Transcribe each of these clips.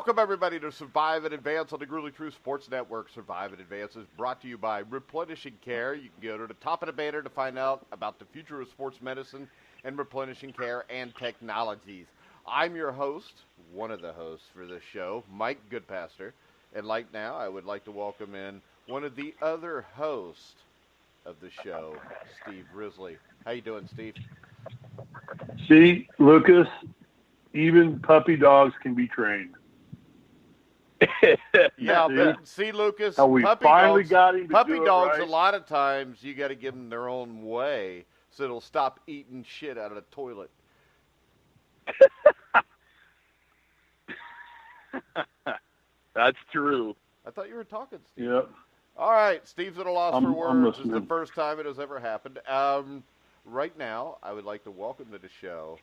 Welcome, everybody, to Survive and Advance on the Grueling Truth Sports Network. Survive and Advance is brought to you by Replenishing Care. You can go to the top of the banner to find out about the future of sports medicine and replenishing care and technologies. I'm your host, one of the hosts for this show, Mike Goodpaster. And like now, I would like to welcome in one of the other hosts of the show, Steve Risley. How you doing, Steve? See, Lucas, even puppy dogs can be trained. Yeah, but see, Lucas, how we finally got him to puppy do it dogs, right. a lot of times, you got to give them their own way so it'll stop eating shit out of the toilet. That's true. I thought you were talking, Steve. Yep. All right, Steve's at a loss for words. It's the listening. first time it has ever happened. Right now, I would like to welcome to the show.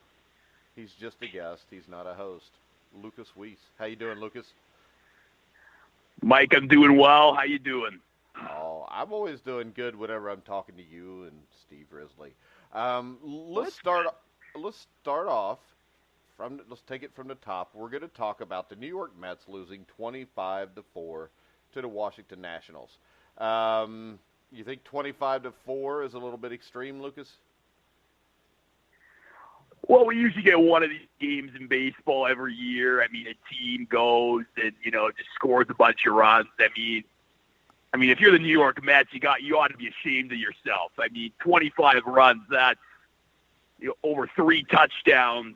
He's just a guest. He's not a host. Lucas Weiss. How you doing, Lucas? Mike, I'm doing well. How you doing? Oh, I'm always doing good whenever I'm talking to you and Steve Risley. Let's start off from. Let's take it from the top. We're going to talk about the New York Mets losing 25-4 to the Washington Nationals. You think 25-4 is a little bit extreme, Lucas? Well, we usually get one of these games in baseball every year. I mean, a team goes and, just scores a bunch of runs. I mean, if you're the New York Mets, you ought to be ashamed of yourself. I mean, 25 runs, that's over 3 touchdowns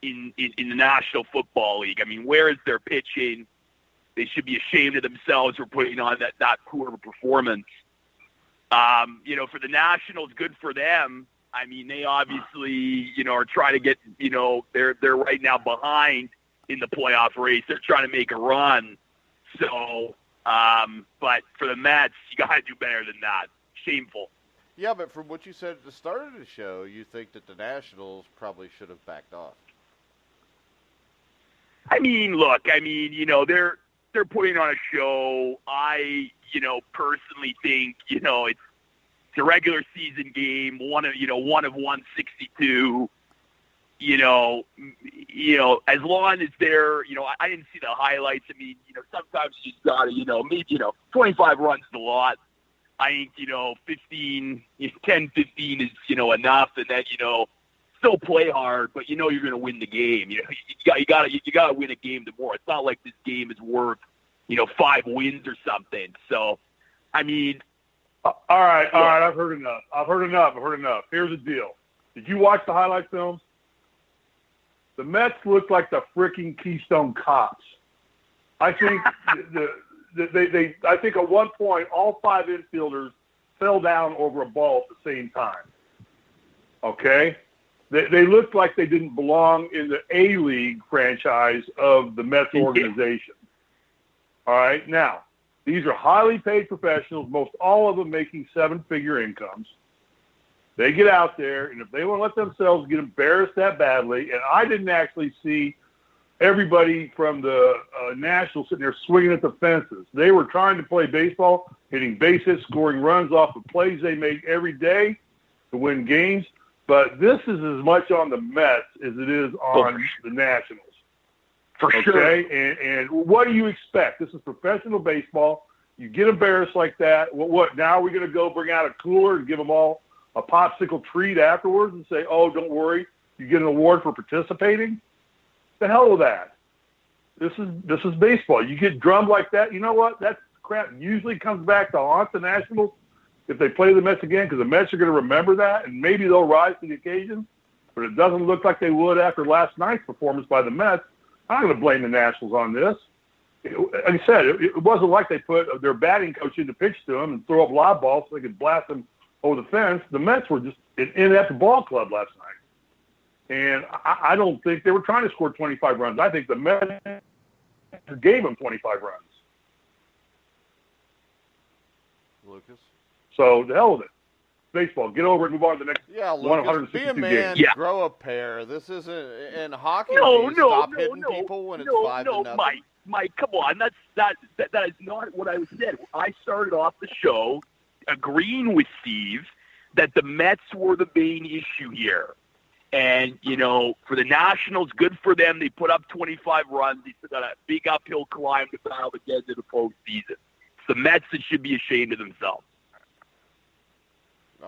in the National Football League. I mean, where is their pitching? They should be ashamed of themselves for putting on that poor of a performance. For the Nationals, good for them. I mean, they obviously, are trying to get, they're right now behind in the playoff race. They're trying to make a run. So, but for the Mets, you got to do better than that. Shameful. Yeah, but from what you said at the start of the show, you think that the Nationals probably should have backed off. I mean, look, they're putting on a show. I, personally think, it's a regular season game, one of 162. As long as they're, I didn't see the highlights. I mean, sometimes you just gotta, maybe 25 runs is a lot. I think 10, 15 is enough, and then still play hard, but you're going to win the game. You got to win a game tomorrow. It's not like this game is worth 5 wins or something. So, I mean. All right. I've heard enough. Here's the deal. Did you watch the highlight films? The Mets looked like the freaking Keystone Cops. I think I think at one point all 5 infielders fell down over a ball at the same time. Okay? They looked like they didn't belong in the A-League franchise of the Mets organization. All right? Now, these are highly paid professionals, most all of them making 7-figure incomes. They get out there, and if they want to let themselves get embarrassed that badly, and I didn't actually see everybody from the Nationals sitting there swinging at the fences. They were trying to play baseball, hitting base hits, scoring runs off of plays they made every day to win games. But this is as much on the Mets as it is on the Nationals. For sure. And what do you expect? This is professional baseball. You get embarrassed like that. What now are we going to go bring out a cooler and give them all a popsicle treat afterwards and say, oh, don't worry, you get an award for participating? The hell with that. This is baseball. You get drummed like that, you know what? That crap usually comes back to haunt the Nationals if they play the Mets again, because the Mets are going to remember that, and maybe they'll rise to the occasion. But it doesn't look like they would after last night's performance by the Mets. I'm not going to blame the Nationals on this. Like I said, it wasn't like they put their batting coach in to pitch to them and throw up lob balls so they could blast them over the fence. The Mets were just at the ball club last night. And I don't think they were trying to score 25 runs. I think the Mets gave them 25 runs. Lucas? So the hell with it. Baseball. Get over it and move on to the next Lucas, 162 be a man, games. grow a pair. This isn't in hockey. No, hitting people when it's 5-0. Mike, come on. That is not what I said. I started off the show agreeing with Steve that the Mets were the main issue here. And, for the Nationals, good for them. They put up 25 runs. They still got a big uphill climb to battle to get into the postseason. It's the Mets that should be ashamed of themselves.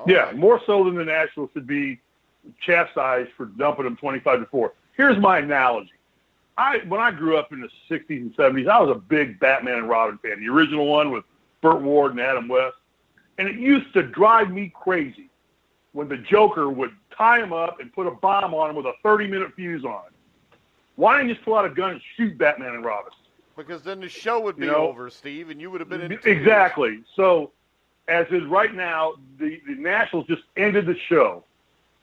Yeah, more so than the Nationals should be chastised for dumping them 25-4. Here's my analogy. When I grew up in the 60s and 70s, I was a big Batman and Robin fan, the original one with Burt Ward and Adam West. And it used to drive me crazy when the Joker would tie him up and put a bomb on him with a 30-minute fuse on it. Why didn't you just pull out a gun and shoot Batman and Robin? Because then the show would be over, Steve, and you would have been in Exactly. So, as is right now, the Nationals just ended the show.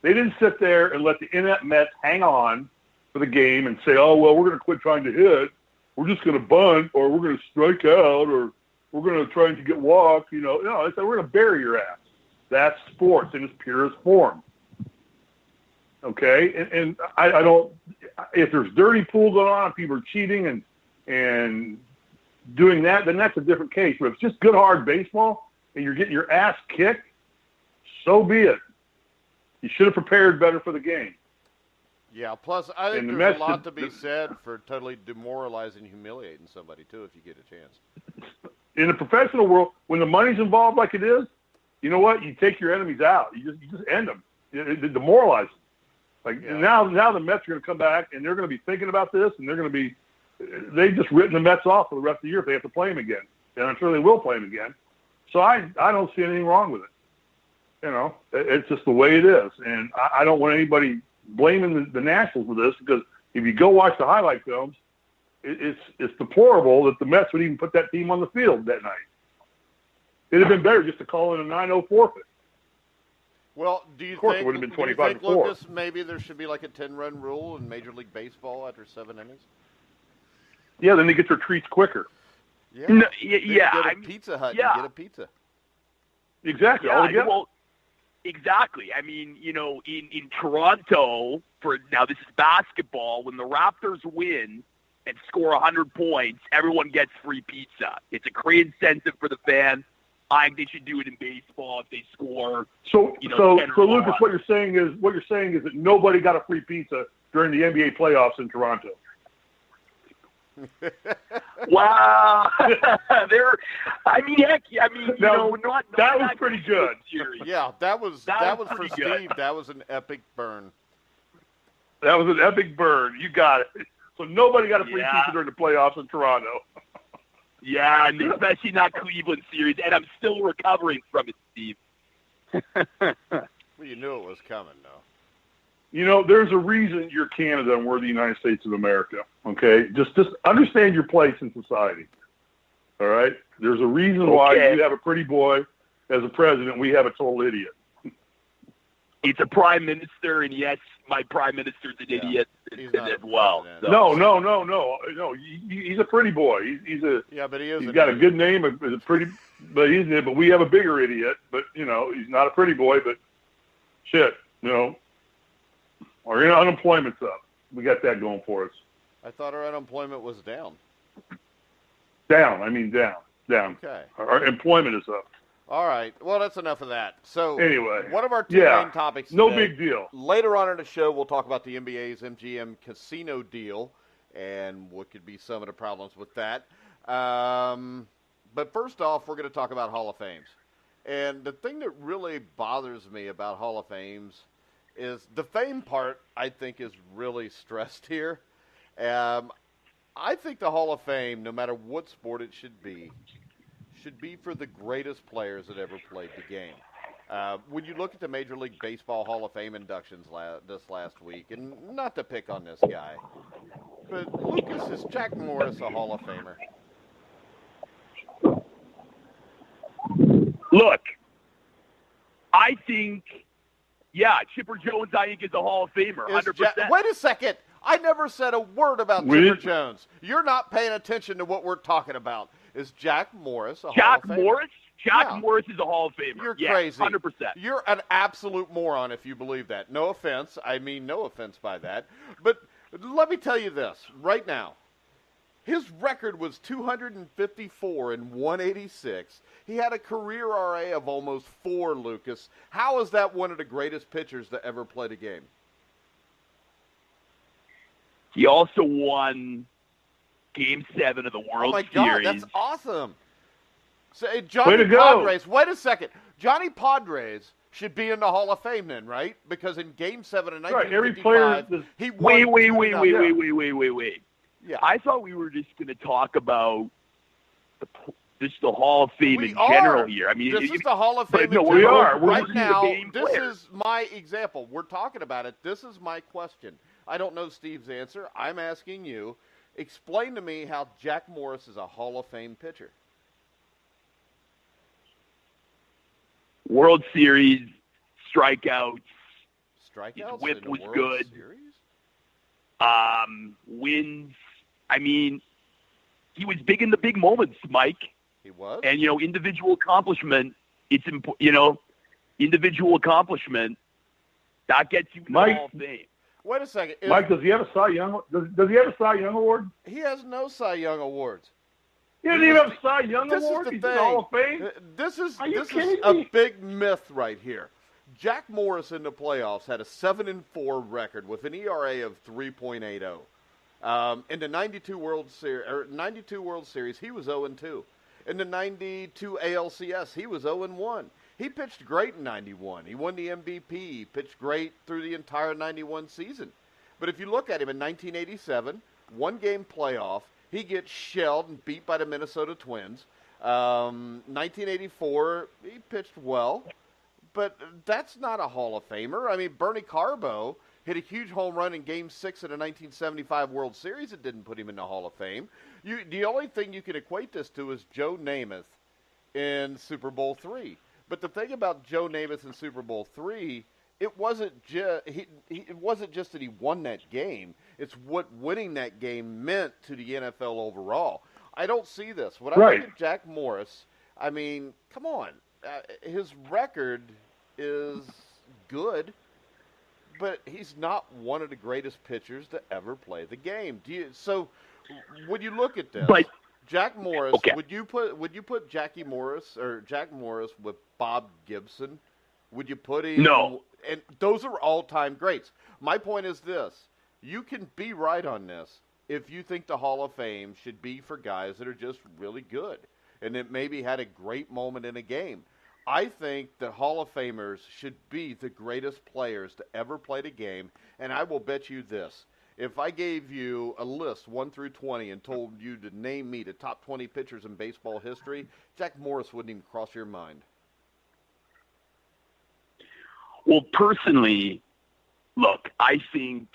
They didn't sit there and let the inept Mets hang on for the game and say, oh, well, we're going to quit trying to hit. We're just going to bunt, or we're going to strike out, or we're going to try to get walked. No, they said, we're going to bury your ass. That's sports in its purest form. Okay? And I don't – if there's dirty pool going on and people are cheating and doing that, then that's a different case. But if it's just good, hard baseball and you're getting your ass kicked, so be it. You should have prepared better for the game. Yeah, plus I think there's a lot to be said for totally demoralizing and humiliating somebody, too, if you get a chance. In the professional world, when the money's involved like it is, you know what? You take your enemies out. You just end them. It demoralizes them. Now the Mets are going to come back, and they're going to be thinking about this, and they're going to be – they've just written the Mets off for the rest of the year if they have to play them again. And I'm sure they will play them again. So I don't see anything wrong with it. It's just the way it is. And I don't want anybody blaming the Nationals for this, because if you go watch the highlight films, it's deplorable that the Mets would even put that team on the field that night. It'd have been better just to call in a 9-0 forfeit. Well, do you think, Lucas, maybe there should be like a 10-run rule in Major League Baseball after 7 innings? Yeah, then they get their treats quicker. Yeah. No, Get a Pizza Hut and get a pizza. Exactly. Yeah, well, exactly. I mean, in Toronto, now this is basketball, when the Raptors win and score 100 points, everyone gets free pizza. It's a great incentive for the fans. I think they should do it in baseball if they score. So Lucas, what you're saying is that nobody got a free pizza during the NBA playoffs in Toronto. Wow. That was pretty good. Yeah, that was for good. Steve. That was an epic burn. That was an epic burn. You got it. So nobody got a free pizza during the playoffs in Toronto. Yeah, and especially not Cleveland series, and I'm still recovering from it, Steve. Well, you knew it was coming, though. There's a reason you're Canada and we're the United States of America, okay? Just understand your place in society, all right? There's a reason why you have a pretty boy as a president. We have a total idiot. It's a prime minister, and yes, my prime minister's an idiot as well. So. No. He's a pretty boy. He's got a good name. But we have a bigger idiot. But he's not a pretty boy. But shit, our unemployment's up. We got that going for us. I thought our unemployment was down. Down. Okay. Our employment is up. All right. Well, that's enough of that. So anyway, one of our two main topics today, no big deal. Later on in the show, we'll talk about the NBA's MGM Casino deal and what could be some of the problems with that. But first off, we're going to talk about Hall of Fames. And the thing that really bothers me about Hall of Fames is the fame part, I think, is really stressed here. I think the Hall of Fame, no matter what sport it should be for the greatest players that ever played the game. When you look at the Major League Baseball Hall of Fame inductions this last week, and not to pick on this guy, but Lucas, is Jack Morris a Hall of Famer? Look, I think, Chipper Jones, I think, is a Hall of Famer, 100%. Wait a second. I never said a word about Chipper Jones. You're not paying attention to what we're talking about. Is Jack Morris a Hall of Famer? Jack Morris is a Hall of Famer. You're crazy. 100%. You're an absolute moron if you believe that. No offense. I mean no offense by that. But let me tell you this right now. His record was 254 and 186. He had a career RA of almost 4, Lucas. How is that one of the greatest pitchers to ever play the game? He also won Game 7 of the World Series. Oh, my God, that's awesome. So, Johnny Way to go. Padres, wait a second. Johnny Padres should be in the Hall of Fame then, right? Because in Game 7 of 1955, he won. Wait. Yeah. I thought we were just going to talk about just the Hall of Fame in general here. I mean, this is the Hall of Fame. No, we are. Right now, this is my example. We're talking about it. This is my question. I don't know Steve's answer. I'm asking you. Explain to me how Jack Morris is a Hall of Fame pitcher. World Series, strikeouts. His whip in the was World good. Series? Wins. I mean, he was big in the big moments, Mike. He was. And, individual accomplishment, individual accomplishment, that gets you in the Hall of Fame. Wait a second. Mike, does he have a Cy Young? Does he have a Cy Young award? He has no Cy Young awards. He doesn't even have a Cy Young award? He's in the Hall of Fame? This is kidding a me? big myth right here. Jack Morris in the playoffs had a 7-4 record with an ERA of 3.80. In the 92 World Series, he was 0-2. In the 92 ALCS, he was 0-1. He pitched great in 91. He won the MVP. He pitched great through the entire 91 season. But if you look at him in 1987, one-game playoff, he gets shelled and beat by the Minnesota Twins. 1984, he pitched well, but that's not a Hall of Famer. I mean, Bernie Carbo hit a huge home run in Game 6 of the 1975 World Series. It didn't put him in the Hall of Fame. The only thing you can equate this to is Joe Namath in Super Bowl III. But the thing about Joe Namath in Super Bowl III, it wasn't just that he won that game. It's what winning that game meant to the NFL overall. I don't see this. When I look at Jack Morris, I mean, come on. His record is good, but he's not one of the greatest pitchers to ever play the game. So when you look at this, Jack Morris, okay. would you put Jack Morris with Bob Gibson? Would you put him? No. And those are all-time greats. My point is this. You can be right on this if you think the Hall of Fame should be for guys that are just really good and that maybe had a great moment in a game. I think that Hall of Famers should be the greatest players to ever play the game, and I will bet you this. If I gave you a list 1 through 20 and told you to name me the top 20 pitchers in baseball history, Jack Morris wouldn't even cross your mind. Well, personally, look, I think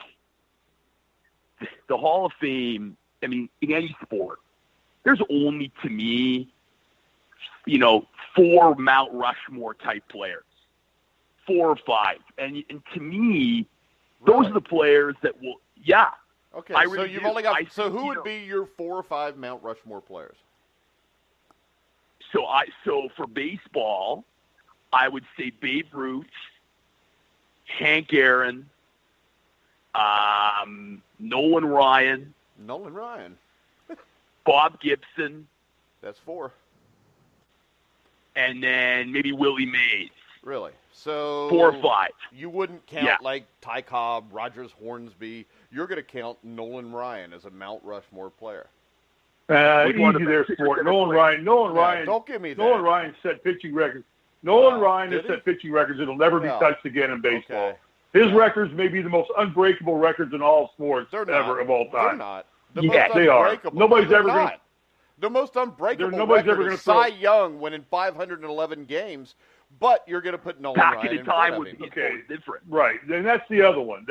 the Hall of Fame, I mean, in any sport, there's only, to me, 4 Mount Rushmore type players, 4 or 5. And to me, those are the players that will, Okay, I so really you've do. only got, I so think, who would be your 4 or 5 Mount Rushmore players? So for baseball, I would say Babe Ruth, Hank Aaron, Nolan Ryan, Bob Gibson. That's 4. And then maybe Willie Mays. Really? So 4 or 5. You wouldn't count like Ty Cobb, Rogers Hornsby. You're going to count Nolan Ryan as a Mount Rushmore player. Easy there, sport. Nolan Ryan. Don't give me that. Nolan Ryan set pitching records. Nolan Ryan has set pitching records that'll never be touched again in baseball. Okay. His records may be the most unbreakable records in all sports ever of all time. They're not. They are. Nobody's ever going to. The most unbreakable nobody's record ever going is to throw. Cy Young winning 511 games, but you're going to put Nolan Ryan Back in in the time front was of him. different. Right. And that's the other one.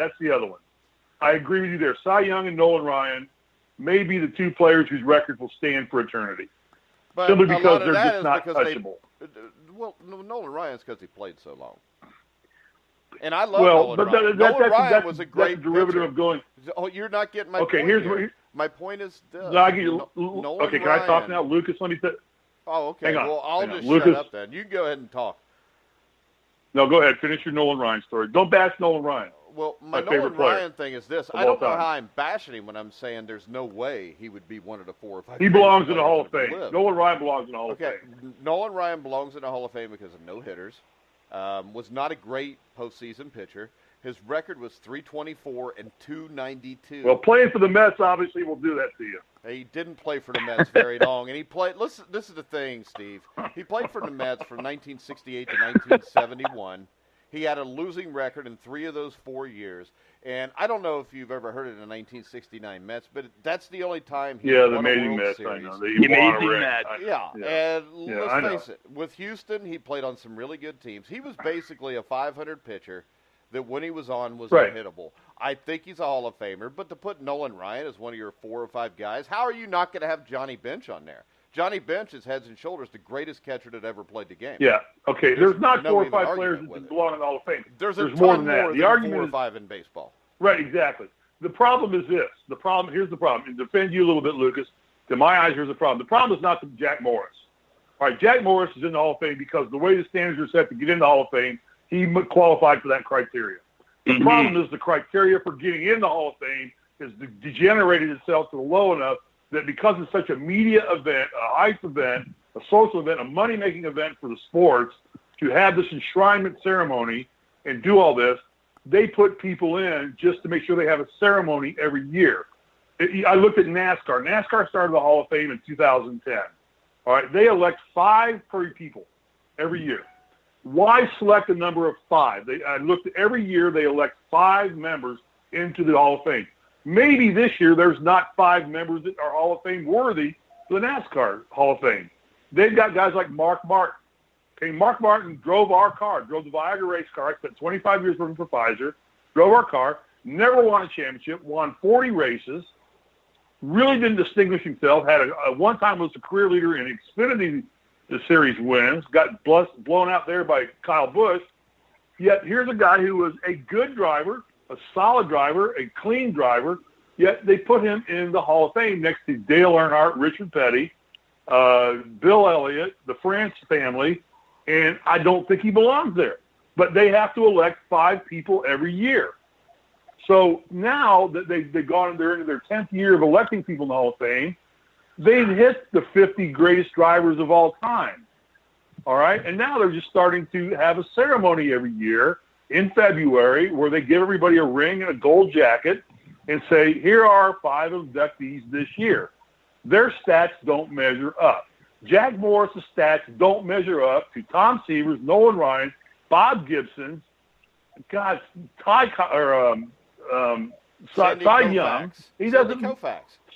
I agree with you there. Cy Young and Nolan Ryan may be the 2 players whose records will stand for eternity. But simply because they're that just is not because touchable. Nolan Ryan's because he played so long. And I love Nolan Ryan. Nolan Ryan was a great derivative pitcher. of going. Oh, you're not getting my point. Here's here. what. My point is this. No, I get you. Nolan Can Ryan. I talk now, Lucas? Let me say. Oh, okay. Hang on. Well, I'll just Lucas, shut up then. You can go ahead and talk. No, go ahead. Finish your Nolan Ryan story. Don't bash Nolan Ryan. Well, my favorite Nolan player Ryan thing is this. of I don't all know time. how I'm bashing him when I'm saying there's no way he would be one of the 4 or 5. He belongs in the Hall of Fame. Live. Nolan Ryan belongs in the Hall of Okay, Fame. Nolan Ryan belongs in the Hall of Fame because of no hitters. Was not a great postseason pitcher. His record was 324 and 292. Well, playing for the Mets obviously will do that to you. He didn't play for the Mets very long, and he played. Listen, this is the thing, Steve. He played for the Mets from 1968 to 1971. He had a losing record in 3 of those 4 years. And I don't know if you've ever heard of the 1969 Mets, but that's the only time he won the a amazing World Mets. Series. I know. The amazing Mets. Yeah, and let's face it, with Houston, he played on some really good teams. He was basically a 500 pitcher that when he was on was unhittable. I think he's a Hall of Famer, but to put Nolan Ryan as one of your 4 or 5 guys, how are you not going to have Johnny Bench on there? Johnny Bench is heads and shoulders the greatest catcher that ever played the game. Yeah, okay. There's not no 4 or 5 even players argument that with belong in the Hall of Fame. There's more than that. The The argument 4 or argument 5 in baseball. Right, exactly. The problem is this. Here's the problem. And defend you a little bit, Lucas. To my eyes, here's the problem. The problem is not Jack Morris. All right, Jack Morris is in the Hall of Fame because the way the standards are set to get in the Hall of Fame, he qualified for that criteria. The problem is the criteria for getting in the Hall of Fame has degenerated itself to low enough that because it's such a media event, a hype event, a social event, a money-making event for the sports, to have this enshrinement ceremony and do all this, they put people in just to make sure they have a ceremony every year. I looked at NASCAR. NASCAR started the Hall of Fame in 2010. All right, they elect 5 people every year. Why select a number of 5? I looked at every year they elect 5 members into the Hall of Fame. Maybe this year there's not 5 members that are Hall of Fame worthy for the NASCAR Hall of Fame. They've got guys like Mark Martin. Okay, Mark Martin drove our car, drove the Viagra race car. I spent 25 years working for Pfizer, drove our car, never won a championship, won 40 races, really didn't distinguish himself, had a one-time was a career leader in Xfinity the series wins, got blown out there by Kyle Busch. Yet here's a guy who was a good driver, a solid driver, a clean driver, yet they put him in the Hall of Fame next to Dale Earnhardt, Richard Petty, Bill Elliott, the France family, and I don't think he belongs there. But they have to elect 5 people every year. So now that they're into their 10th year of electing people in the Hall of Fame, they've hit the 50 greatest drivers of all time. All right? And now they're just starting to have a ceremony every year in February where they give everybody a ring and a gold jacket and say, here are 5 inductees this year. Their stats don't measure up. Jack Morris's stats don't measure up to Tom Seaver's, Nolan Ryan's, Bob Gibson's, Cy Young. He doesn't.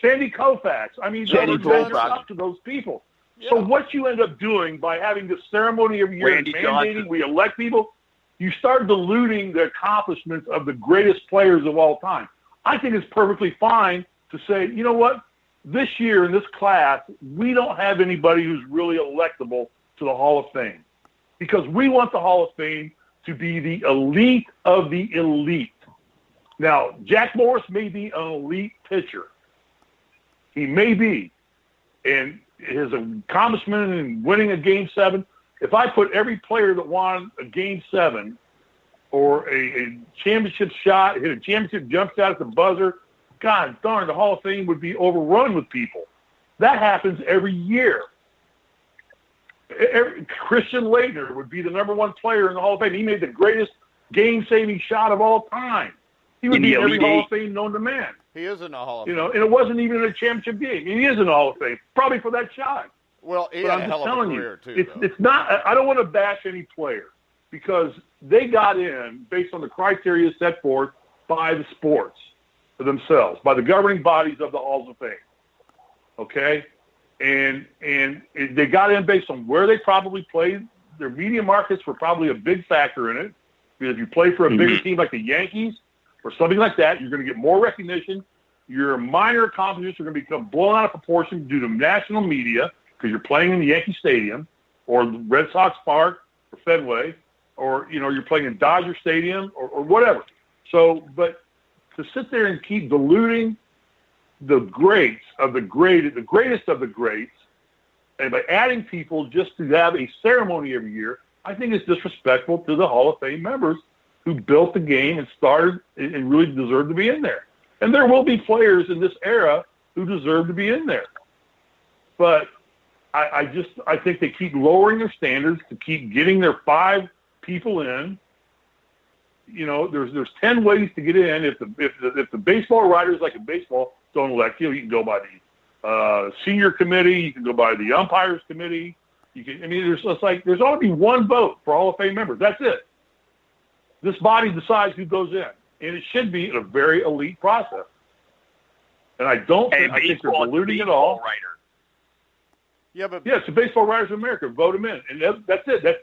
Sandy Koufax. I mean, they're up to those people. Yeah. So what you end up doing by having this ceremony every year and mandating we elect people, you start diluting the accomplishments of the greatest players of all time. I think it's perfectly fine to say, you know what, this year in this class, we don't have anybody who's really electable to the Hall of Fame because we want the Hall of Fame to be the elite of the elite. Now, Jack Morris may be an elite pitcher. He may be. And his accomplishment in winning a Game 7, if I put every player that won a Game 7 or a championship shot, hit a championship jump shot at the buzzer, God darn, the Hall of Fame would be overrun with people. That happens every year. Christian Laettner would be the number 1 player in the Hall of Fame. He made the greatest game-saving shot of all time. He would be in every Hall of Fame known to man. He is in the Hall of Fame. And it wasn't even in a championship game. He is in the Hall of Fame, probably for that shot. Well, he had a hell of a career, too. It's not. I don't want to bash any player because they got in based on the criteria set forth by the sports themselves, by the governing bodies of the Halls of Fame. Okay? And they got in based on where they probably played. Their media markets were probably a big factor in it. Because if you play for a bigger team like the Yankees or something like that, you're going to get more recognition. Your minor accomplishments are going to become blown out of proportion due to national media because you're playing in the Yankee Stadium or Red Sox Park or Fenway or, you're playing in Dodger Stadium or whatever. So, but to sit there and keep diluting the greats of the greatest of the greats, and by adding people just to have a ceremony every year, I think it's disrespectful to the Hall of Fame members who built the game and started and really deserve to be in there. And there will be players in this era who deserve to be in there. But I think they keep lowering their standards to keep getting their 5 people in. there's 10 ways to get in. If the baseball writers like a baseball don't elect you, you can go by the senior committee. You can go by the umpires committee. There's ought to be one vote for Hall of Fame members. That's it. This body decides who goes in, and it should be a very elite process. And I think they're diluting it all. Writer. Yeah, but it's the Baseball Writers of America. Vote them in, and that's it.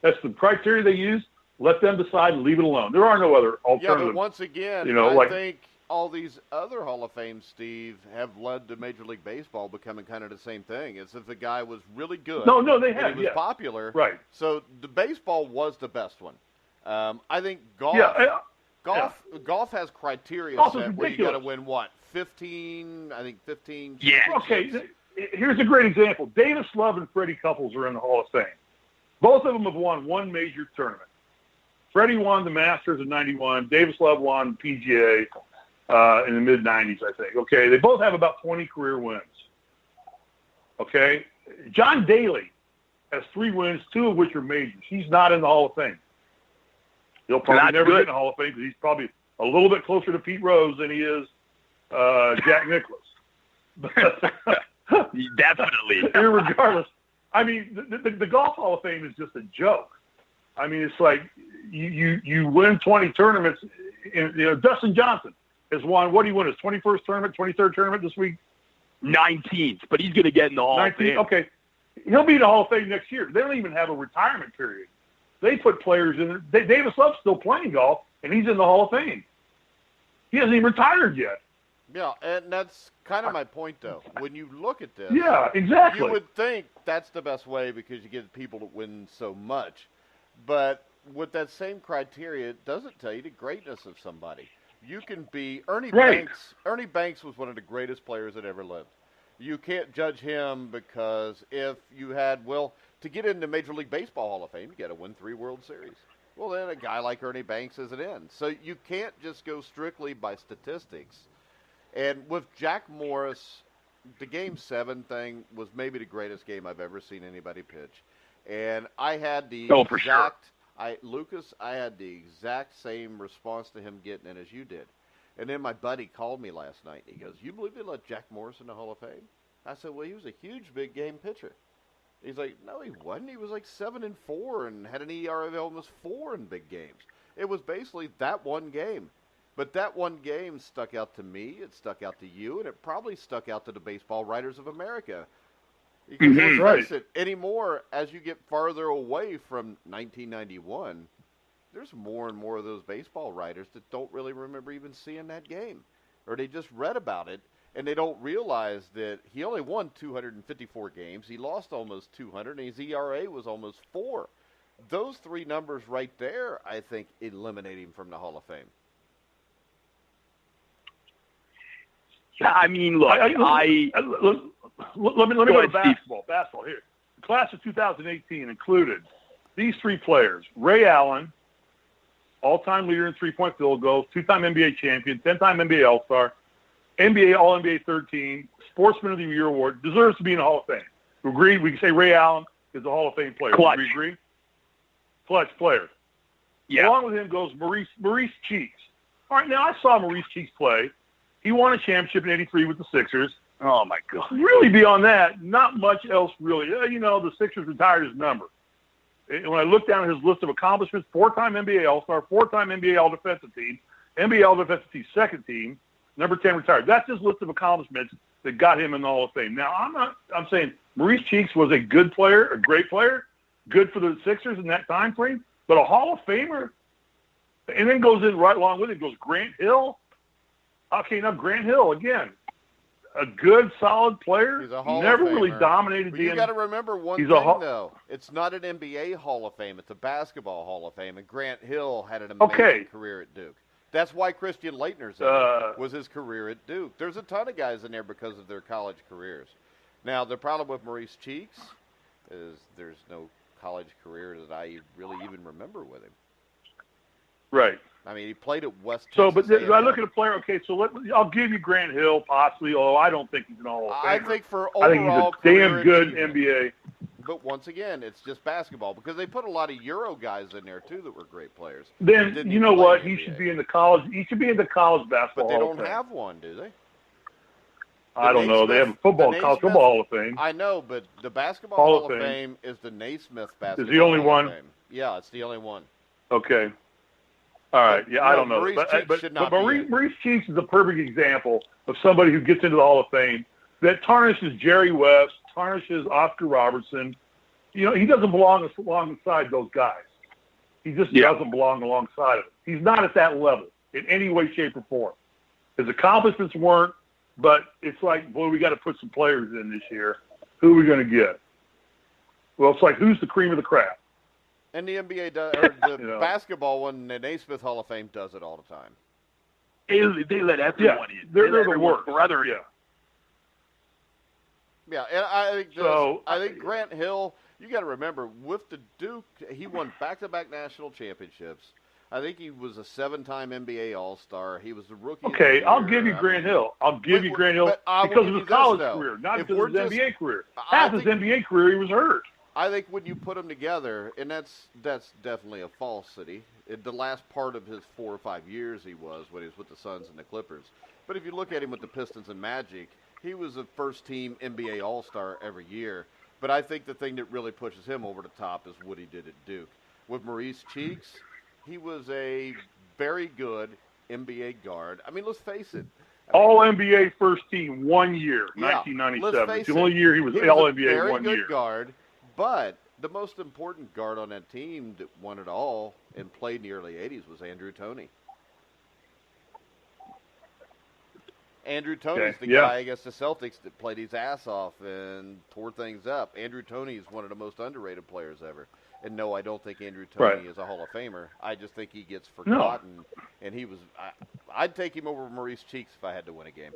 That's the criteria they use. Let them decide and leave it alone. There are no other alternatives. Yeah, but once again, I think all these other Hall of Fame, Steve, have led to Major League Baseball becoming kind of the same thing. It's if the guy was really good. No, they have. He was popular. Right. So the baseball was the best one. I think golf. Golf has criteria set where you got to win 15. I think 15. Yeah. Okay. Here's a great example. Davis Love and Freddie Couples are in the Hall of Fame. Both of them have won one major tournament. Freddie won the Masters in '91. Davis Love won PGA in the mid-'90s, I think. Okay, they both have about 20 career wins. Okay, John Daly has 3 wins, 2 of which are majors. He's not in the Hall of Fame. He'll probably never get in the Hall of Fame because he's probably a little bit closer to Pete Rose than he is Jack Nicklaus. Definitely. Regardless, the Golf Hall of Fame is just a joke. It's like you win 20 tournaments. Dustin Johnson has won. What do you win? His 21st tournament, 23rd tournament this week? 19th, but he's going to get in the Hall of Fame. Okay, he'll be in the Hall of Fame next year. They don't even have a retirement period. They put players in there. Davis Love's still playing golf, and he's in the Hall of Fame. He hasn't even retired yet. Yeah, and that's kind of my point, though. When you look at this, yeah, exactly. You would think that's the best way because you get people to win so much. But with that same criteria, it doesn't tell you the greatness of somebody. You can be Ernie Banks. Ernie Banks was one of the greatest players that ever lived. You can't judge him because if you had, to get into Major League Baseball Hall of Fame, you got to win 3 World Series. Well, then a guy like Ernie Banks isn't in. So you can't just go strictly by statistics. And with Jack Morris, the Game 7 thing was maybe the greatest game I've ever seen anybody pitch. And I had the Lucas, I had the exact same response to him getting it as you did. And then my buddy called me last night, and he goes, "You believe they let Jack Morris in the Hall of Fame?" I said, "Well, he was a huge big game pitcher." He's like, "No, he wasn't. He was like 7-4 and had an ERA of almost 4 in big games." It was basically that one game. But that one game stuck out to me, it stuck out to you, and it probably stuck out to the Baseball Writers of America. Because let's face it, anymore, as you get farther away from 1991, there's more and more of those baseball writers that don't really remember even seeing that game. Or they just read about it, and they don't realize that he only won 254 games. He lost almost 200, and his ERA was almost 4. Those 3 numbers right there, I think, eliminate him from the Hall of Fame. I mean, look, let me go to basketball. Basketball here. The class of 2018 included these 3 players: Ray Allen, all-time leader in three-point field goals, 2-time NBA champion, 10-time NBA All-Star, NBA All-NBA third team, Sportsman of the Year award, deserves to be in the Hall of Fame. We agree? We can say Ray Allen is a Hall of Fame player. Clutch. Do we agree? Clutch player. Yeah. Along with him goes Maurice Cheeks. All right, now I saw Maurice Cheeks play. He won a championship in '83 with the Sixers. Oh, my God. Really beyond that, not much else really. The Sixers retired his number. And when I look down at his list of accomplishments, 4-time NBA All-Star, 4-time NBA All-Defensive Team, NBA All-Defensive Team second team, number 10 retired. That's his list of accomplishments that got him in the Hall of Fame. Now, I'm saying Maurice Cheeks was a good player, a great player, good for the Sixers in that time frame, but a Hall of Famer, and then goes in right along with it, goes Grant Hill. Okay, now Grant Hill, again, a good, solid player. He's a Hall never of Famer. really dominated You got to remember one thing, though. It's not an NBA Hall of Fame. It's a basketball Hall of Fame, and Grant Hill had an amazing career at Duke. That's why Christian Leitner's was his career at Duke. There's a ton of guys in there because of their college careers. Now, the problem with Maurice Cheeks is there's no college career that I really even remember with him. Right. I mean, he played at West So, Texas but A&M. I look at a player, okay, so I'll give you Grant Hill possibly, although I don't think he's an Hall of Famer. I think for I think he's overall a damn career good achievement. NBA. But once again, it's just basketball because they put a lot of Euro guys in there too that were great players. Then you know what? He should be in the college. He should be in the college basketball. But they Hall don't of Fame. have one, do they? I don't know. They have a football college football Hall of Fame. I know, but the basketball Hall of Fame is the Naismith basketball. Is the only Hall one? of Fame. Yeah, it's the only one. Okay. All right. Yeah, I don't know. But Maurice Cheeks is a perfect example of somebody who gets into the Hall of Fame that tarnishes Jerry West, tarnishes Oscar Robertson. You know, he doesn't belong alongside those guys. He just doesn't belong alongside of them. He's not at that level in any way, shape, or form. His accomplishments weren't, but it's like, boy, we got to put some players in this year. Who are we going to get? Well, it's like, who's the cream of the crop? And the NBA does, or the basketball one, the Naismith Hall of Fame does it all the time. They let everyone in. They're the worst. Brother. Yeah. Yeah, and I think Grant Hill, you got to remember, with the Duke, he won back-to-back national championships. I think he was a 7-time NBA All-Star. He was the rookie. Okay, I'll give you Grant Hill. I'll give you Grant Hill because of his college career, not because of his NBA career. Half his NBA career, he was hurt. I think when you put them together, and that's definitely a falsity. The last part of his 4 or 5 years he was when he was with the Suns and the Clippers. But if you look at him with the Pistons and Magic, he was a first-team NBA All-Star every year. But I think the thing that really pushes him over the top is what he did at Duke. With Maurice Cheeks, he was a very good NBA guard. I mean, let's face it. All-NBA first team 1 year, 1997. It's the only year he was All-NBA 1 year. Very good guard, but the most important guard on that team that won it all and played in the early 80s was Andrew Toney. Andrew Toney's the guy against the Celtics that played his ass off and tore things up. Andrew Toney is one of the most underrated players ever. And no, I don't think Andrew Toney is a Hall of Famer. I just think he gets forgotten. No. And he was I'd take him over Maurice Cheeks if I had to win a game.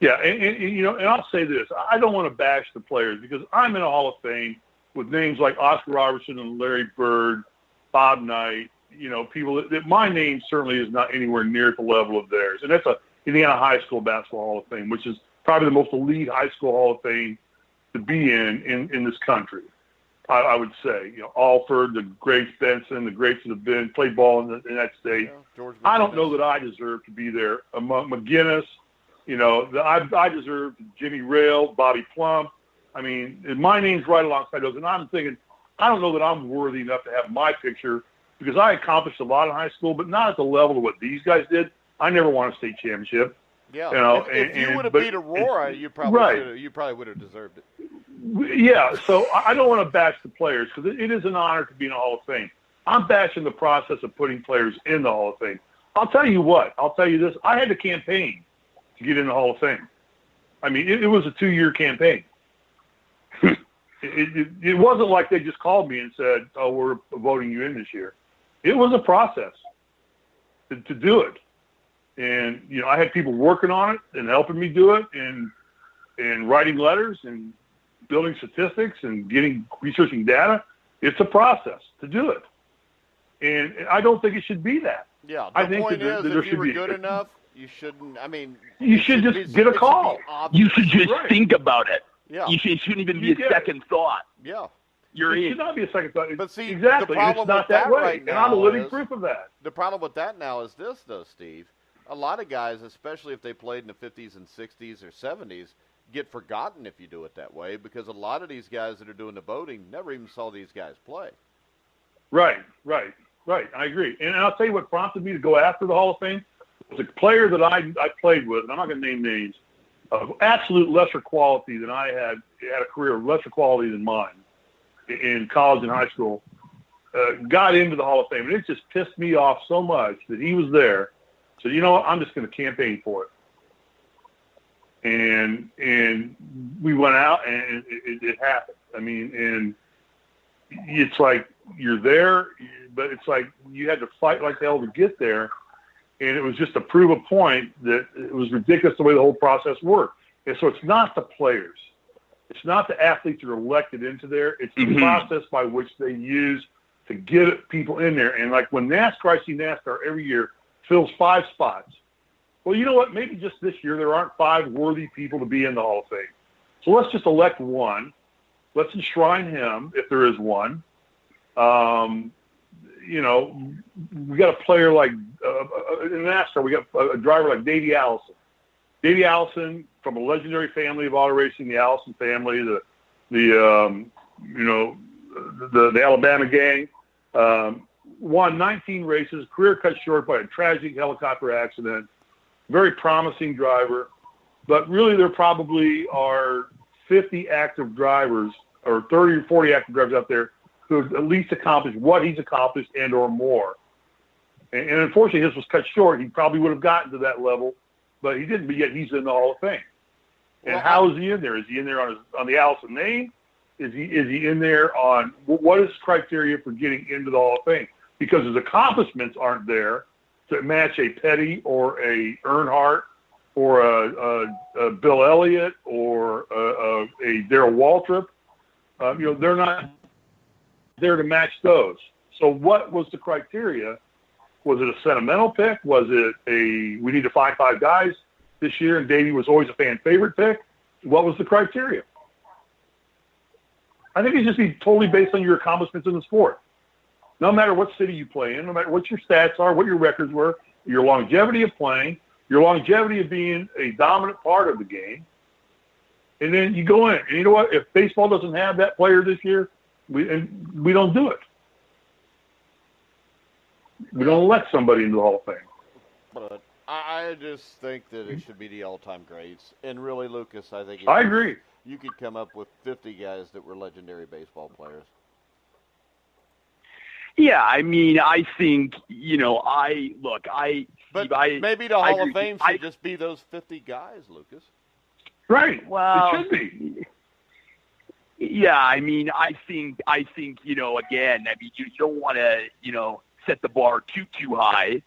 Yeah, and you know, and I'll say this. I don't want to bash the players because I'm in a Hall of Fame with names like Oscar Robertson and Larry Bird, Bob Knight, you know, people that my name certainly is not anywhere near at the level of theirs. And that's a Indiana High School Basketball Hall of Fame, which is probably the most elite high school Hall of Fame to be in this country. I would say, you know, Alford, the greats Benson, the greats that have been played ball in that state. Yeah, I don't know that I deserve to be there among McGinnis. You know, I deserve Jimmy Rail, Bobby Plump. I mean, my name's right alongside those. And I'm thinking, I don't know that I'm worthy enough to have my picture because I accomplished a lot in high school, but not at the level of what these guys did. I never won a state championship. Yeah, you know, if you would have beat Aurora, you probably would have deserved it. Yeah, so I don't want to bash the players because it is an honor to be in the Hall of Fame. I'm bashing the process of putting players in the Hall of Fame. I'll tell you what. I'll tell you this. I had to campaign to get in the Hall of Fame. I mean, it was a 2-year campaign. It wasn't like they just called me and said, "Oh, we're voting you in this year." It was a process to do it. And, you know, I had people working on it and helping me do it and writing letters and building statistics and researching data. It's a process to do it. And I don't think it should be that. Yeah, I think point is, there if you were good enough, you shouldn't, I mean. You should just get a call. You should just think about it. Yeah. It shouldn't even be a second thought. Yeah. It should not be a second thought. But see, exactly. The problem it's not with that way. right and now I'm a living proof of that. The problem with that now is this, though, Steve. A lot of guys, especially if they played in the 50s and 60s or 70s, get forgotten if you do it that way because a lot of these guys that are doing the voting never even saw these guys play. Right. I agree. And I'll tell you what prompted me to go after the Hall of Fame was a player that I played with, and I'm not going to name names, of absolute lesser quality than I had a career of lesser quality than mine in college and high school, got into the Hall of Fame. And it just pissed me off so much that he was there. So, you know what, I'm just going to campaign for it. And we went out, and it happened. I mean, and it's like you're there, but it's like you had to fight like hell to get there. And it was just to prove a point that it was ridiculous the way the whole process worked. And so it's not the players. It's not the athletes that are elected into there. It's the process by which they use to get people in there. And like when NASCAR, I see NASCAR every year, fills 5 spots. Well, you know what? Maybe just this year there aren't 5 worthy people to be in the Hall of Fame. So let's just elect one. Let's enshrine him if there is one. You know, we got a player like in NASCAR. We got a driver like Davey Allison. Davey Allison, from a legendary family of auto racing, the Allison family, the Alabama gang, won 19 races. Career cut short by a tragic helicopter accident. Very promising driver, but really there probably are 50 active drivers or 30 or 40 active drivers out there who have at least accomplished what he's accomplished and or more. And unfortunately, his was cut short. He probably would have gotten to that level, but he didn't. But yet he's in the Hall of Fame. And how is he in there? Is he in there on the Allison name? Is he in there on what is his criteria for getting into the Hall of Fame? Because his accomplishments aren't there to match a Petty or a Earnhardt or a Bill Elliott or a Darrell Waltrip. They're not there to match those. So what was the criteria? Was it a sentimental pick? Was it we need to find 5 guys this year, and Davey was always a fan favorite pick? What was the criteria? I think it just be totally based on your accomplishments in the sport. No matter what city you play in, no matter what your stats are, what your records were, your longevity of playing, your longevity of being a dominant part of the game. And then you go in, and you know what? If baseball doesn't have that player this year, we don't do it. We don't elect somebody into the Hall of Fame. But I just think that it should be the all-time greats. And really, Lucas, I think I agree. You could come up with 50 guys that were legendary baseball players. Yeah, I mean, I think, maybe the Hall of Fame should just be those 50 guys, Lucas. Right. Well, it should be. Yeah, I mean, I think, again, I mean, you don't want to, set the bar too high,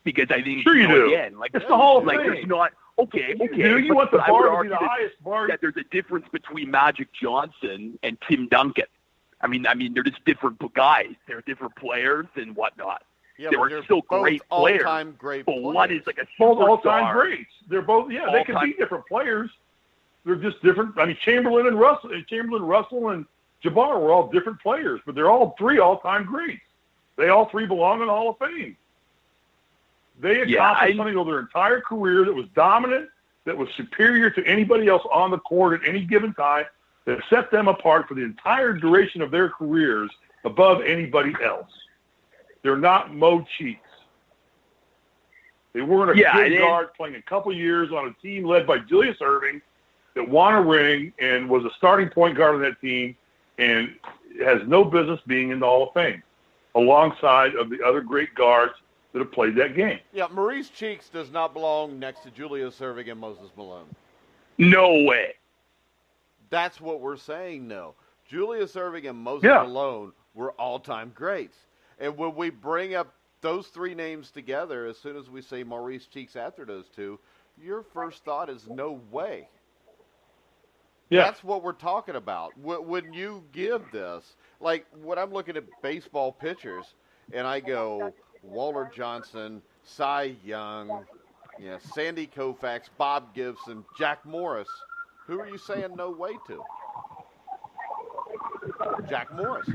because I think, sure you do. Again, like it's the Hall of Fame. There's not, okay. You want the bar to be the highest bar. That there's a difference between Magic Johnson and Tim Duncan. I mean, they're just different guys. They're different players and whatnot. Yeah, they were still great players. All-time great but players. one is like a both superstar. all-time greats. They're both, they can be different players. They're just different. I mean, Chamberlain and Russell, and Jabbar were all different players, but they're all 3 all-time greats. They all 3 belong in the Hall of Fame. They accomplished something over their entire career that was dominant, that was superior to anybody else on the court at any given time, that set them apart for the entire duration of their careers above anybody else. They're not Mo Cheeks. They weren't a good guard playing a couple years on a team led by Julius Erving that won a ring and was a starting point guard on that team and has no business being in the Hall of Fame, alongside of the other great guards that have played that game. Yeah, Maurice Cheeks does not belong next to Julius Erving and Moses Malone. No way. That's what we're saying, no. Julius Erving and Moses Malone were all-time greats. And when we bring up those 3 names together, as soon as we say Maurice Cheeks after those 2, your first thought is no way. Yeah. That's what we're talking about. When you give this, like when I'm looking at baseball pitchers, and I go Walter Johnson, Cy Young, Sandy Koufax, Bob Gibson, Jack Morris, who are you saying no way to? Jack Morris.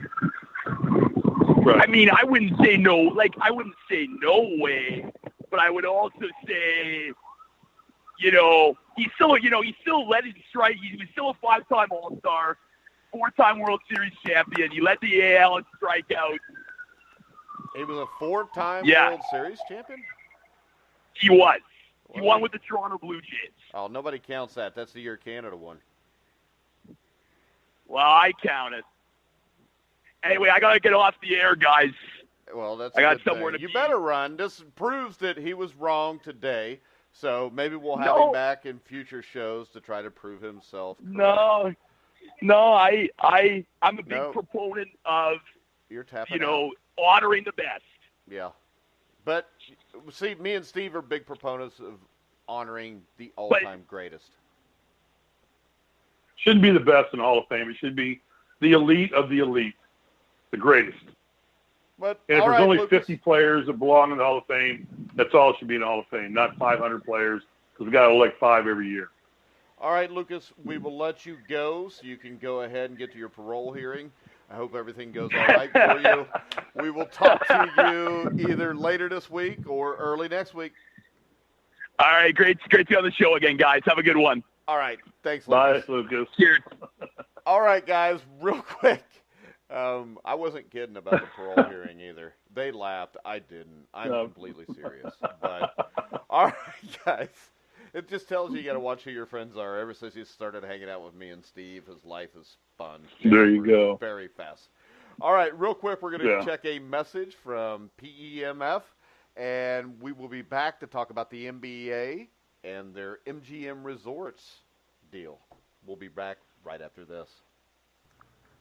Right. I mean, I wouldn't say no way, but I would also say, he still led his strike. He was still a 5-time All-Star, 4-time World Series champion. He led the AL in strikeouts. He was a 4-time World Series champion? He was. He won with the Toronto Blue Jays. Oh, nobody counts that. That's the year Canada won. Well, I count it. Anyway, I got to get off the air, guys. Well, I got somewhere to be. You better run. This proves that he was wrong today. So maybe we'll have him back in future shows to try to prove himself correct. No, I'm a big proponent of, honoring the best. Yeah. But, see, me and Steve are big proponents of honoring the all-time greatest. Shouldn't be the best in the Hall of Fame. It should be the elite of the elite, the greatest. But, and if there's only 50 players that belong in the Hall of Fame, that's all it should be in the Hall of Fame, not 500 players, because we've got to elect 5 every year. All right, Lucas, we will let you go so you can go ahead and get to your parole hearing. I hope everything goes all right for you. We will talk to you either later this week or early next week. All right, great to be on the show again, guys. Have a good one. All right, thanks, Lucas. Bye, Lucas. Cheers. All right, guys, real quick. I wasn't kidding about the parole hearing either. They laughed. I didn't. I'm completely serious. But all right, guys. It just tells you got to watch who your friends are. Ever since he started hanging out with me and Steve, his life has spun. There you go. Very fast. All right, real quick, we're going to check a message from PEMF, and we will be back to talk about the NBA and their MGM Resorts deal. We'll be back right after this.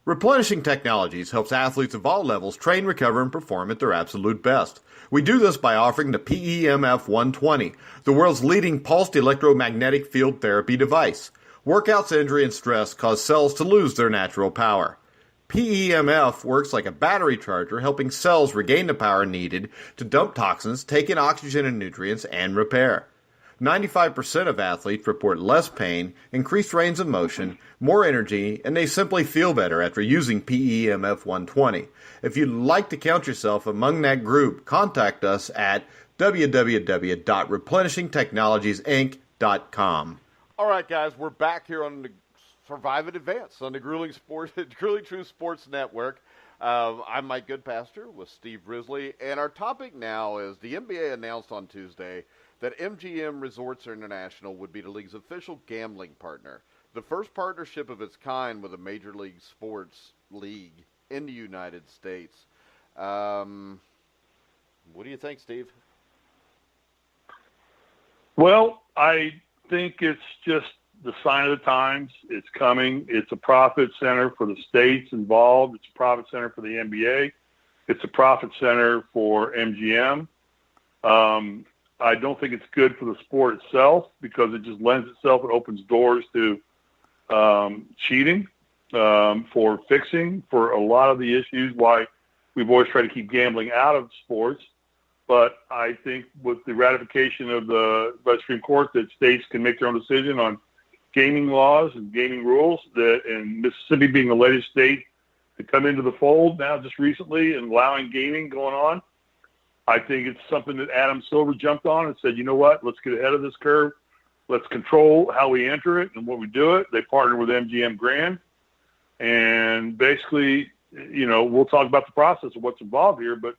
Replenishing Technologies helps athletes of all levels train, recover, and perform at their absolute best. We do this by offering the PEMF 120, the world's leading pulsed electromagnetic field therapy device. Workouts, injury, and stress cause cells to lose their natural power. PEMF works like a battery charger, helping cells regain the power needed to dump toxins, take in oxygen and nutrients, and repair. 95% of athletes report less pain, increased range of motion, more energy, and they simply feel better after using PEMF 120. If you'd like to count yourself among that group, contact us at www.replenishingtechnologiesinc.com. All right, guys, we're back here on the Survive and Advance on the Grueling True Sports Network. I'm Mike Goodpaster with Steve Risley, and our topic now is the NBA announced on Tuesday that MGM Resorts International would be the league's official gambling partner, the first partnership of its kind with a major league sports league in the United States. What do you think, Steve? Well, I think it's just the sign of the times. It's coming. It's a profit center for the states involved. It's a profit center for the NBA. It's a profit center for MGM. I don't think it's good for the sport itself because it just lends itself and opens doors to cheating, for fixing, for a lot of the issues why we've always tried to keep gambling out of sports. But I think with the ratification of the Supreme Court that states can make their own decision on gaming laws and gaming rules, that and Mississippi being the latest state to come into the fold now just recently and allowing gaming going on, I think it's something that Adam Silver jumped on and said, you know what, let's get ahead of this curve. Let's control how we enter it and what we do it. They partnered with MGM Grand. And basically, you know, we'll talk about the process of what's involved here, but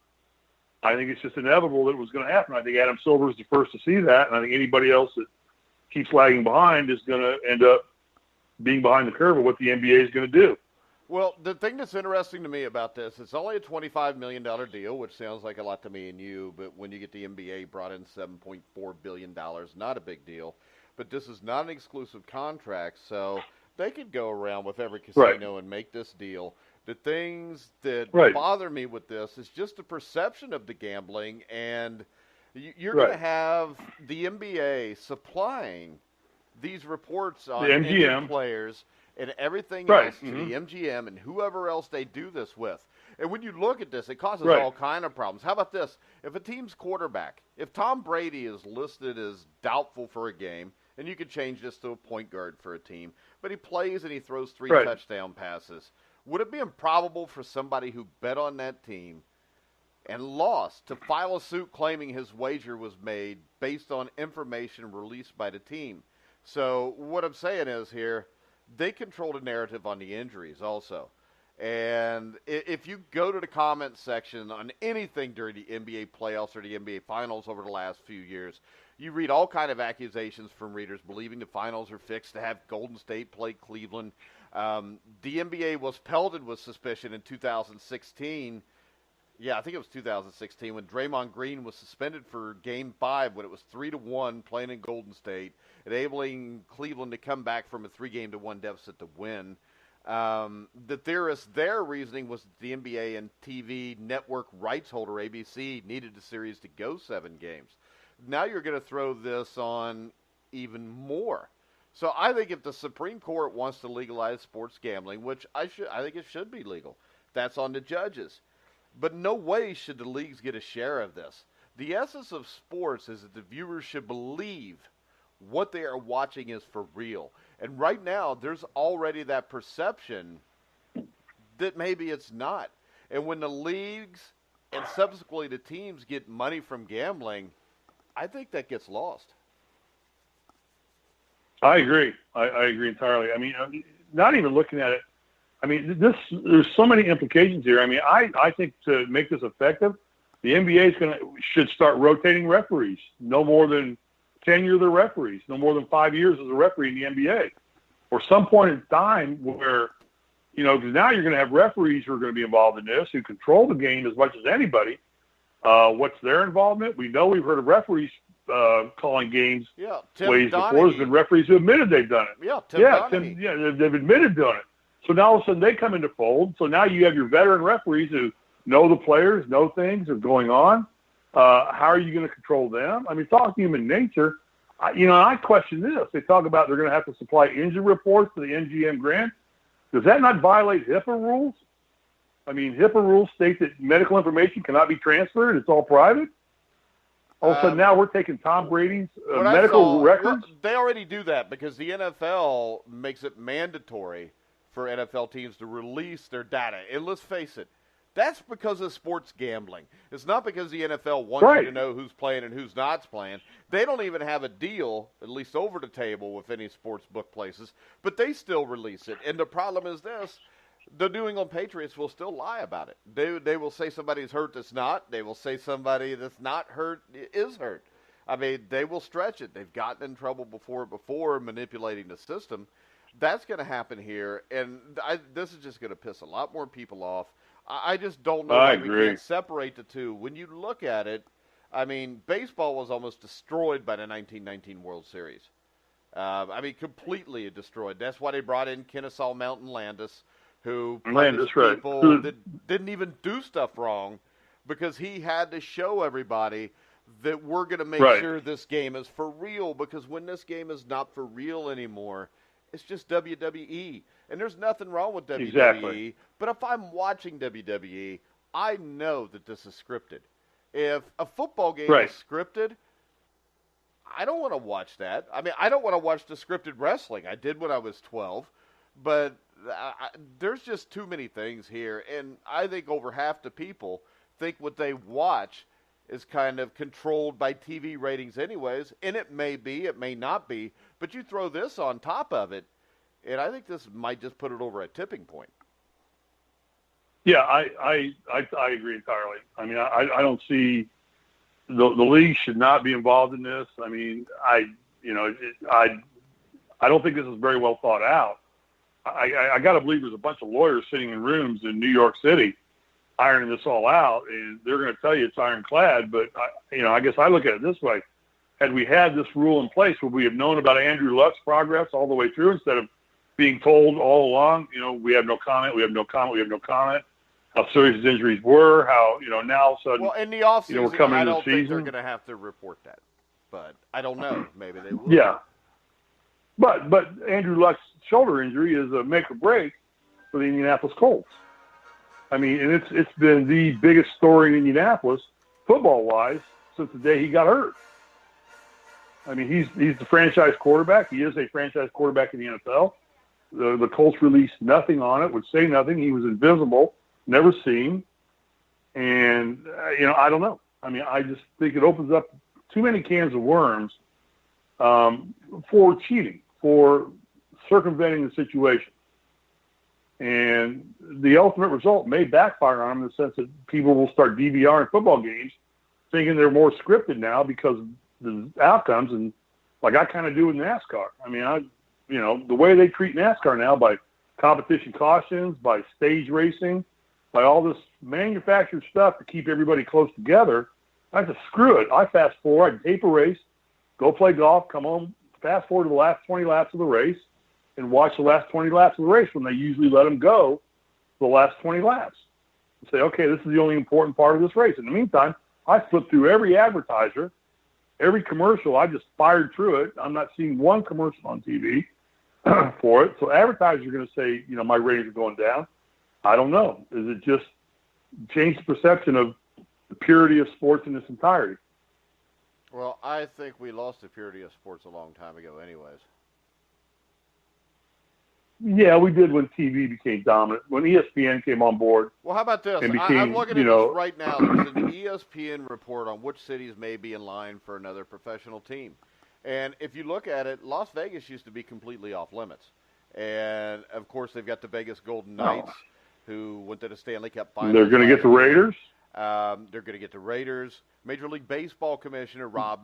I think it's just inevitable that it was going to happen. I think Adam Silver was the first to see that, and I think anybody else that keeps lagging behind is going to end up being behind the curve of what the NBA is going to do. Well, the thing that's interesting to me about this, it's only a $25 million deal, which sounds like a lot to me and you, but when you get the NBA brought in $7.4 billion, not a big deal. But this is not an exclusive contract, so they could go around with every casino and make this deal. The things that bother me with this is just the perception of the gambling, and you're going to have the NBA supplying these reports on MGM players and everything else to the MGM and whoever else they do this with. And when you look at this, it causes all kind of problems. How about this? If a team's quarterback, if Tom Brady is listed as doubtful for a game, and you could change this to a point guard for a team, but he plays and he throws 3 touchdown passes, would it be improbable for somebody who bet on that team and lost to file a suit claiming his wager was made based on information released by the team? So what I'm saying is here, they control the narrative on the injuries also. And if you go to the comment section on anything during the NBA playoffs or the NBA finals over the last few years, you read all kind of accusations from readers believing the finals are fixed to have Golden State play Cleveland. The NBA was pelted with suspicion in 2016. Yeah, I think it was 2016 when Draymond Green was suspended for Game 5 when it was 3-1 playing in Golden State, enabling Cleveland to come back from a 3-1 deficit to win. The theorists, their reasoning was that the NBA and TV network rights holder ABC needed the series to go 7 games. Now you're going to throw this on even more. So I think if the Supreme Court wants to legalize sports gambling, which I think it should be legal, that's on the judges. But no way should the leagues get a share of this. The essence of sports is that the viewers should believe what they are watching is for real. And right now, there's already that perception that maybe it's not. And when the leagues and subsequently the teams get money from gambling, I think that gets lost. I agree. I agree entirely. I mean, not even looking at it. I mean, there's so many implications here. I mean, I think to make this effective, the NBA should start rotating referees. No more than 10 years of referees. No more than 5 years as a referee in the NBA. Or some point in time where, because now you're going to have referees who are going to be involved in this, who control the game as much as anybody. What's their involvement? We've heard of referees calling games ways before. There's been referees who admitted they've done it. They've admitted doing it. So now all of a sudden they come into fold. So now you have your veteran referees who know the players, know things are going on. How are you going to control them? I mean, it's all human nature. I question this. They talk about they're going to have to supply injury reports to the MGM grant. Does that not violate HIPAA rules? I mean, HIPAA rules state that medical information cannot be transferred. It's all private. All of a sudden now we're taking Tom Brady's medical records. Well, they already do that because the NFL makes it mandatory for NFL teams to release their data. And let's face it, that's because of sports gambling. It's not because the NFL wants you to know who's playing and who's not playing. They don't even have a deal, at least over the table, with any sports book places, but they still release it. And the problem is this. The New England Patriots will still lie about it. They will say somebody's hurt that's not. They will say somebody that's not hurt is hurt. I mean, they will stretch it. They've gotten in trouble before manipulating the system. That's going to happen here, and this is just going to piss a lot more people off. I just don't know why we can't separate the two. When you look at it, I mean, baseball was almost destroyed by the 1919 World Series. I mean, completely destroyed. That's why they brought in Kennesaw Mountain Landis, who punished people that didn't even do stuff wrong, because he had to show everybody that we're going to make sure this game is for real, because when this game is not for real anymore, it's just WWE. And there's nothing wrong with WWE, exactly. But if I'm watching WWE, I know that this is scripted. If a football game is scripted, I don't want to watch that. I mean, I don't want to watch the scripted wrestling. I did when I was 12, but there's just too many things here, and I think over half the people think what they watch is kind of controlled by TV ratings anyways, and it may be, it may not be, but you throw this on top of it, and I think this might just put it over a tipping point. Yeah, I agree entirely. I mean, I don't see the league should not be involved in this. I mean, I don't think this is very well thought out. I got to believe there's a bunch of lawyers sitting in rooms in New York City ironing this all out, and they're going to tell you it's ironclad. But I guess I look at it this way: had we had this rule in place, would we have known about Andrew Luck's progress all the way through instead of being told all along, we have no comment, we have no comment, we have no comment, how serious his injuries were, how, now all of a sudden, well, in the offseason, we're coming into the season. I don't think they're going to have to report that. But I don't know. Maybe they will. Yeah. But Andrew Luck's shoulder injury is a make or break for the Indianapolis Colts. I mean, and it's been the biggest story in Indianapolis, football-wise, since the day he got hurt. I mean, he's the franchise quarterback. He is a franchise quarterback in the NFL. The Colts released nothing on it, would say nothing. He was invisible, never seen. And, I don't know. I mean, I just think it opens up too many cans of worms for cheating, for circumventing the situation. And the ultimate result may backfire on them in the sense that people will start DVRing football games thinking they're more scripted now because of the outcomes, and like I kind of do with NASCAR. I mean, the way they treat NASCAR now, by competition cautions, by stage racing, by all this manufactured stuff to keep everybody close together, I just screw it. I fast forward, I tape a race, go play golf, come home, fast forward to the last 20 laps of the race, and watch the last 20 laps of the race when they usually let them go the last 20 laps. And say, okay, this is the only important part of this race. In the meantime, I flip through every advertiser, every commercial. I just fired through it. I'm not seeing one commercial on TV for it. So advertisers are going to say, my ratings are going down. I don't know. Is it just change the perception of the purity of sports in its entirety? Well, I think we lost the purity of sports a long time ago anyways. Yeah, we did when TV became dominant. When ESPN came on board Well, how about this? and I'm became, looking at this right now. There's an ESPN report on which cities may be in line for another professional team. And if you look at it, Las Vegas used to be completely off limits. And, of course, they've got the Vegas Golden Knights, who went to the Stanley Cup Finals. They're going to get the Raiders. They're going to get the Raiders. Major League Baseball Commissioner Rob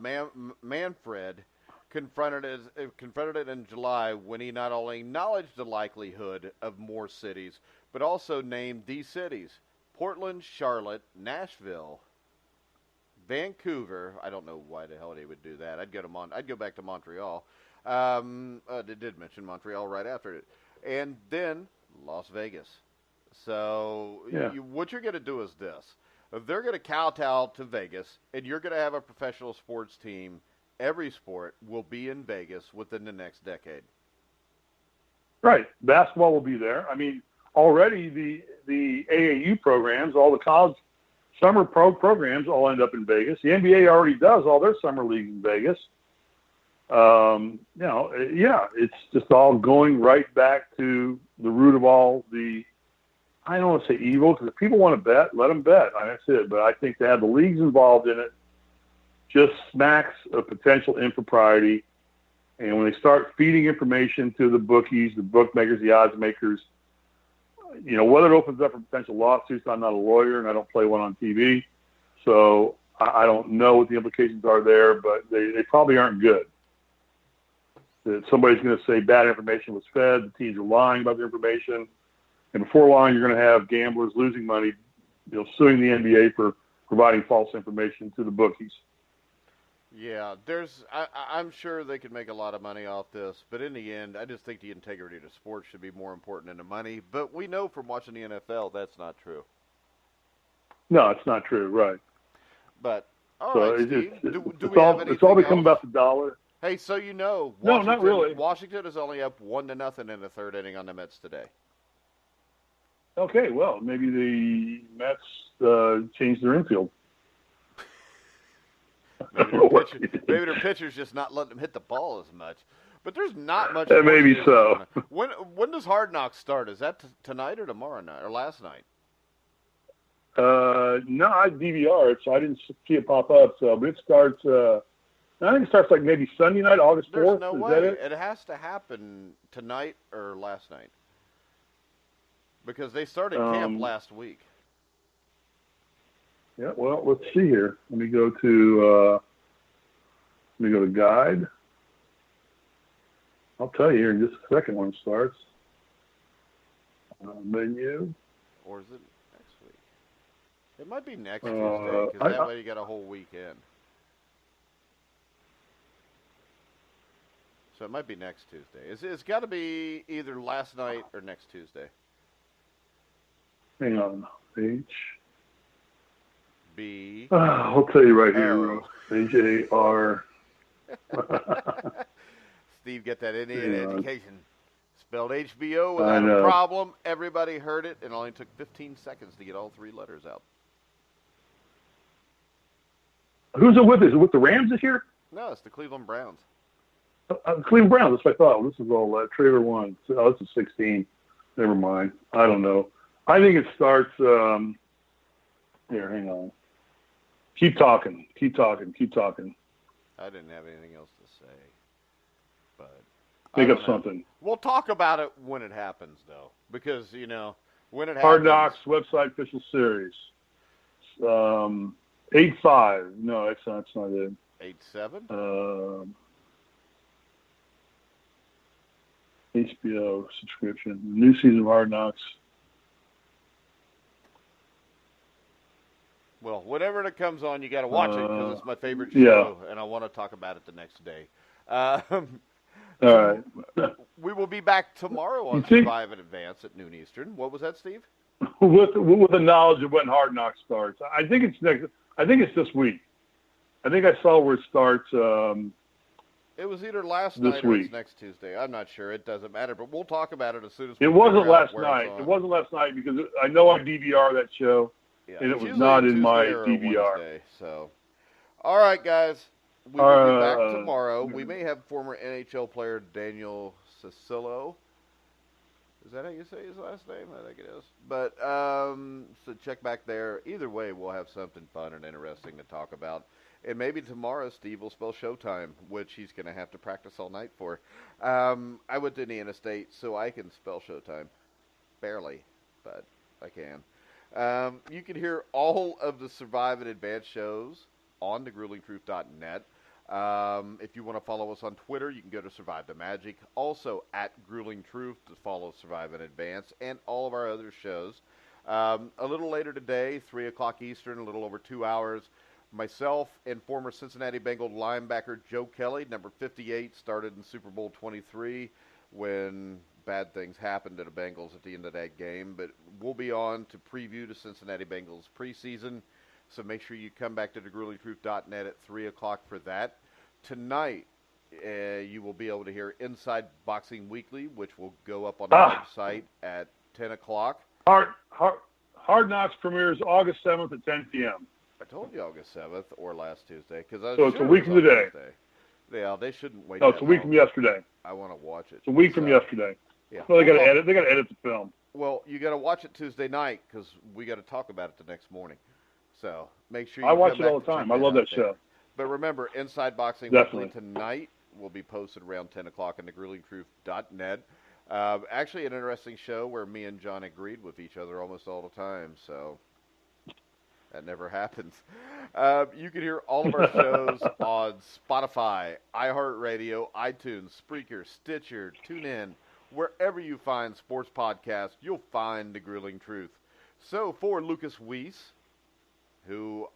Manfred confronted it in July when he not only acknowledged the likelihood of more cities, but also named these cities: Portland, Charlotte, Nashville, Vancouver. I don't know why the hell they would do that. I'd go back to Montreal. They did mention Montreal right after it, and then Las Vegas. So what you're going to do is this: they're going to kowtow to Vegas, and you're going to have a professional sports team. Every sport will be in Vegas within the next decade. Right. Basketball will be there. I mean, already the AAU programs, all the college summer programs all end up in Vegas. The NBA already does all their summer leagues in Vegas. It's just all going right back to the root of all the, I don't want to say evil, because if people want to bet, let them bet. That's it. But I think to have the leagues involved in it just smacks of potential impropriety. And when they start feeding information to the bookies, the bookmakers, the odds makers, whether it opens up for potential lawsuits, I'm not a lawyer and I don't play one on TV. So I don't know what the implications are there, but they probably aren't good. That somebody's going to say bad information was fed, the teams are lying about the information, and before long you're going to have gamblers losing money, suing the NBA for providing false information to the bookies. Yeah, I'm sure they could make a lot of money off this, but in the end, I just think the integrity of the sport should be more important than the money. But we know from watching the NFL that's not true. No, it's not true, right? But all right, Steve, it's all become about the dollar. Hey, so no, not really. Washington is only up 1-0 in the third inning on the Mets today. Okay, well, maybe the Mets changed their infield. Maybe their pitcher's just not letting them hit the ball as much. But there's not much. Maybe so. When does Hard Knocks start? Is that tonight or tomorrow night or last night? No, I DVR it, so I didn't see it pop up. So, but it starts. I think it starts like maybe Sunday night, August 4th. There's no way. It has to happen tonight or last night because they started camp last week. Yeah, well, let's see here. Let me go to guide. I'll tell you here in just a second when it starts. Menu. Or is it next week? It might be next Tuesday because that way you got a whole weekend. So it might be next Tuesday. It's got to be either last night or next Tuesday. Hang on. H. B. I'll tell you right here. H-A-R. Steve, get that Indian education. Spelled HBO without a problem. Everybody heard it. It only took 15 seconds to get all three letters out. Who's it with? Is it with the Rams this year? No, it's the Cleveland Browns. Cleveland Browns, that's what I thought. Well, this is all trailer one. Oh, this is 16. Never mind. I don't know. I think it starts here, hang on. Keep talking. I didn't have anything else to say. But think of something. We'll talk about it when it happens, though. Because, when it happens. Hard Knocks website official series. 8-5. No, that's not it. 8-7? HBO subscription. New season of Hard Knocks. Well, whenever it comes on, you got to watch it because it's my favorite show, and I want to talk about it the next day. All right. We will be back tomorrow on Survive in Advance at noon Eastern. What was that, Steve? With the knowledge of when Hard Knocks starts, I think it's next. I think it's this week. I think I saw where it starts. It was either last night or it's next Tuesday. I'm not sure. It doesn't matter, but we'll talk about it as soon as we It wasn't last night. It wasn't last night because I know I DVR that show, and it was not in my DVR. Wednesday, so, all right, guys. we will be back tomorrow. We may have former NHL player Daniel Cicillo. Is that how you say his last name? I think it is. But so check back there. Either way, we'll have something fun and interesting to talk about. And maybe tomorrow Steve will spell Showtime, which he's going to have to practice all night for. I went to Indiana State, so I can spell Showtime. Barely, but I can. You can hear all of the Survive in Advance shows on thegruelingtruth.net. If you want to follow us on Twitter, you can go to Survive the Magic. Also at Grueling Truth to follow Survive in Advance and all of our other shows. A little later today, 3 o'clock Eastern, a little over 2 hours, myself and former Cincinnati Bengal linebacker Joe Kelly, number 58, started in Super Bowl 23 when bad things happened to the Bengals at the end of that game. But we'll be on to preview the Cincinnati Bengals preseason. So make sure you come back to thegruelingtruth.net at 3 o'clock for that. Tonight, you will be able to hear Inside Boxing Weekly, which will go up on the website at 10 o'clock. Hard Knocks premieres August 7th at 10 p.m. I told you August 7th or last Tuesday. So it's a week from today. Yeah, they shouldn't wait. No, it's a week from yesterday. I want to watch it. It's a week from yesterday. Yeah. Well, they got to edit. They got to edit the film. Well, you got to watch it Tuesday night because we got to talk about it the next morning. So make sure you I watch it all the time. I love that show. But remember, Inside Boxing Definitely. Weekly tonight will be posted around 10 o'clock on thegruelingtruth.net. Actually, an interesting show where me and John agreed with each other almost all the time. So that never happens. You can hear all of our shows on Spotify, iHeartRadio, iTunes, Spreaker, Stitcher, TuneIn. Wherever you find sports podcasts, you'll find The Grueling Truth. So for Lucas Weiss, who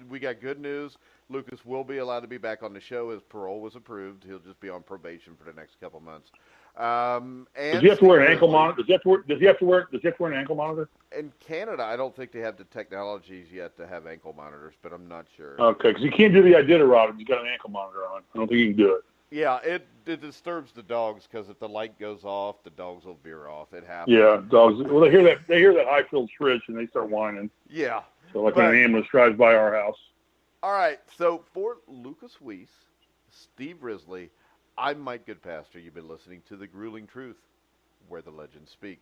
we got good news. Lucas will be allowed to be back on the show. His parole was approved. He'll just be on probation for the next couple months. And does he have to wear an ankle monitor? Does he have to wear an ankle monitor? In Canada, I don't think they have the technologies yet to have ankle monitors, but I'm not sure. Okay, because you can't do the Iditarod if you've got an ankle monitor on. I don't think you can do it. Yeah, it disturbs the dogs because if the light goes off, the dogs will veer off. It happens. Yeah, dogs. Well, they hear that high-filled shrish and they start whining. Yeah. So like when an ambulance drives by our house. All right, so for Lucas Weiss, Steve Risley, I'm Mike Goodpaster. You've been listening to The Grueling Truth, where the legends speak.